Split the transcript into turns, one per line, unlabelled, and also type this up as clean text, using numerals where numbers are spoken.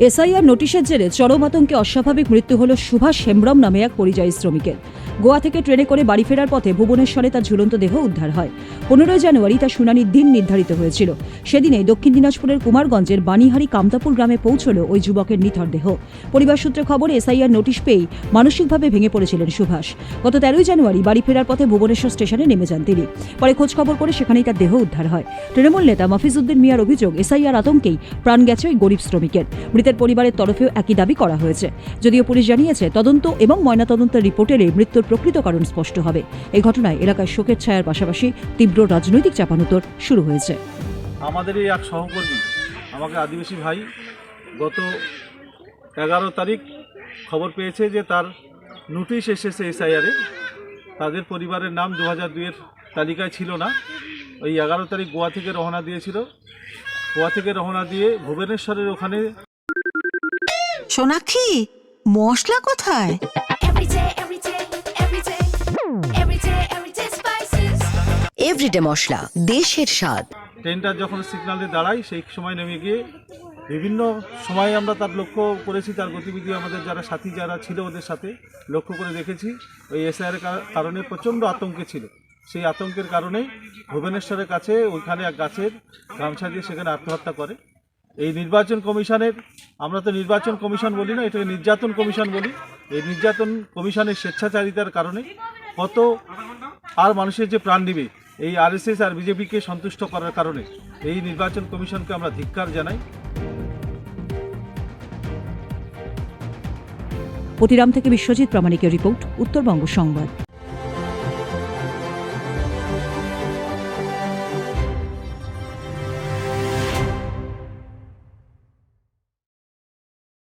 SIR নোটিশের জেরে চরম আতঙ্কে অস্বাভাবিক মৃত্যু হল সুভাষ হেমব্রম নামে এক পরিযায়ী শ্রমিকের। গোয়া থেকে ট্রেনে করে বাড়ি ফেরার পথে ভুবনেশ্বরে তার ঝুলন্ত দেহ উদ্ধার হয়। 15 জানুয়ারি তার শুনানির দিন নির্ধারিত হয়েছিল। সেদিনেই দক্ষিণ দিনাজপুরের কুমারগঞ্জের বানিহারি কামতাপুর গ্রামে পৌঁছল ওই যুবকের নিথর দেহ। পরিবার সূত্রে খবর, এসআইআর নোটিশ পেয়েই মানসিকভাবে ভেঙে পড়েছিলেন সুভাষ। গত 13 জানুয়ারি বাড়ি ফেরার পথে ভুবনেশ্বর স্টেশনে নেমে যান তিনি। পরে খোঁজখবর করে সেখানেই তার দেহ উদ্ধার হয়। তৃণমূল নেতা মফিজউদ্দিন মিয়ার অভিযোগ, এসআইআর আতঙ্কেই প্রাণ গেছে ওই গরিব শ্রমিকের। মৃতের পরিবারের তরফেও একই দাবি করা হয়েছে। যদিও পুলিশ জানিয়েছে তদন্ত এবং ময়নাতদন্তের রিপোর্টের মৃত্যুর প্রকৃত কারণ স্পষ্ট হবে। এই ঘটনায় এলাকায় শোকের ছায়ার পাশাপাশি তীব্র রাজনৈতিক চাপানোতর শুরু হয়েছে।
আমাদেরই এক সহকর্মী, আমাকে আদিবাসী ভাই, গত 11 তারিখ খবর পেয়েছে যে তার নোটিশ এসেছে এসআইআরে। তাদের পরিবারের নাম 2002-এর তালিকায় ছিল না। ওই 11 তারিখ গোয়া থেকে রওনা দিয়েছিল। গোয়া থেকে রওনা দিয়ে ভুবনেশ্বরের ওখানে।
সোনাক্ষী, মশলা কোথায়? এভরিডে মশলা, দেশের স্বাদ।
ট্রেনটা যখন সিগন্যালে দাঁড়ায় সেই সময় নেমে গিয়ে বিভিন্ন সময় আমরা তার লক্ষ্য করেছি, তার গতিবিধি আমাদের যারা সাথী যারা ছিল ওদের সাথে লক্ষ্য করে দেখেছি। ওই এসআইআর কারণে প্রচণ্ড আতঙ্কে ছিল। সেই আতঙ্কের কারণে ভুবনেশ্বরের কাছে ওইখানে এক গাছের গামছা দিয়ে সেখানে আত্মহত্যা করে। এই নির্বাচন কমিশনের, আমরা তো নির্বাচন কমিশন বলি না, এটাকে নির্যাতন কমিশন বলি। এই নির্যাতন কমিশনের স্বেচ্ছাচারিতার কারণে কত আর মানুষের যে প্রাণ দিবে, এই আরএসএস আর বিজেপিকে সন্তুষ্ট করার কারণে এই নির্বাচন কমিশনকে আমরা ধিক্কার জানাই।
পতিরাম থেকে বিশ্বজিৎ প্রামাণিকের রিপোর্ট, উত্তরবঙ্গ সংবাদ।